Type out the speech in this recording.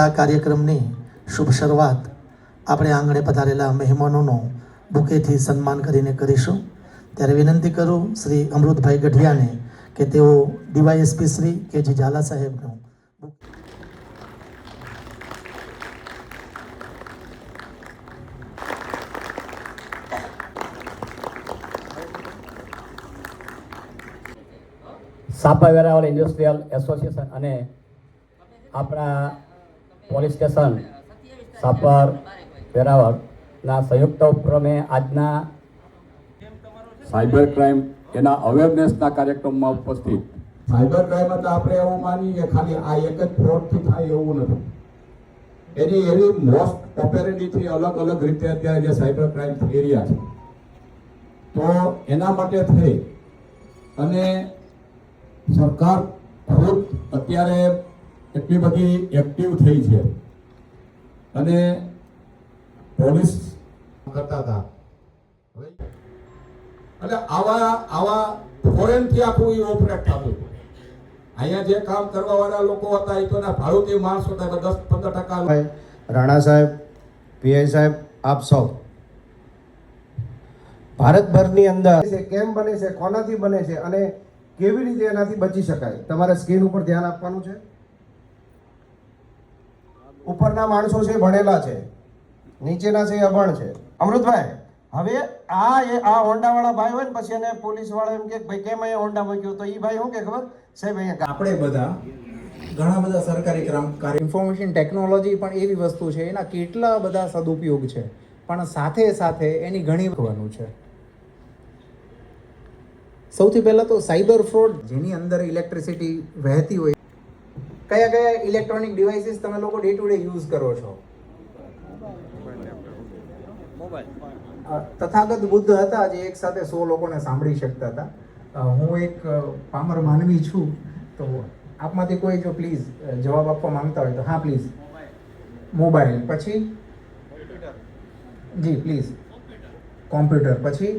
આપણા કાર્યક્રમની શુભ શરૂઆત આપણે આંગણે પધારેલા મહેમાનોનો બુકેથી સન્માન કરીને કરીશું. ત્યારે વિનંતી કરું શ્રી અમૃતભાઈ ગઢિયાને કે તેઓ ડીવાયએસપી શ્રી કે.જી. ઝાલા સાહેબનું સાપા વેરાવળ ઇન્ડસ્ટ્રીયલ એસોસિએશન અને આપણા પોલીસ સ્ટેશન સાપર વેરાવળના સંયુક્ત ઉપક્રમે આજના સાયબર ક્રાઇમ એના અવેરનેસના કાર્યક્રમમાં ઉપસ્થિત. સાયબર ક્રાઇમ એટલે આપણે એવું માનીએ કે ખાલી આ એક જ ફ્રોડથી થાય એવું નથી. એની એવી મોસ્ટ ઓપેરેટીથી અલગ અલગ રીતે અત્યારે જે સાયબર ક્રાઇમ થઈ રહ્યા છે, તો એના માટે થઈ અને સરકાર ખુદ અત્યારે એટલી બધી એક્ટિવ થઈ છે અને પોલીસ કરતા હતા. એટલે આવા ફોરેનથી આખું એ ઓપરેટ થતું. અહીંયા જે કામ કરવા વાળા લોકો હતા એ તો ભાડુતી માણસો હતા, 10-15%. રાણા સાહેબ, પીઆઈ સાહેબ, આપ સૌ ભારતભરની અંદર કેમ બને છે, કોનાથી બને છે અને કેવી રીતે એનાથી બચી શકાય, તમારે સ્કીન ઉપર ધ્યાન આપવાનું છે. ઉપરના માણસો છે ભણેલા છે, નીચેના છે અભણ છે. અમૃતભાઈ, હવે આ હોન્ડા વાળા ભાઈ હોય ને પછી એને પોલીસ વાળા એમ કે ભાઈ કેમ અહીંયા હોન્ડા મૂક્યો, તો એ ભાઈ શું કે ખબર સાહેબ અહીંયા આપણે બધા ઘણા બધા સરકારી કાર્ય ઇન્ફોર્મેશન ટેકનોલોજી પણ એવી વસ્તુ છે, એના કેટલા બધા સદુપયોગ છે, પણ સાથે સાથે એની ઘણી કરવાનું છે. સૌથી પહેલાં તો સાયબર ફ્રોડ, જેની અંદર ઇલેક્ટ્રિસિટી વહેતી હોય. કયા કયા ઇલેક્ટ્રોનિક ડિવાઇસીસ તમે લોકો ડે ટુ ડે યુઝ કરો છો? તથાગત બુદ્ધ હતા જે એક સાથે 100 લોકોને સાંભળી શકતા હતા. હું એક પામર માનવી છું, તો આપમાંથી કોઈ જો પ્લીઝ જવાબ આપવા માંગતા હોય તો હા પ્લીઝ. મોબાઈલ, પછી જી પ્લીઝ કોમ્પ્યુટર, પછી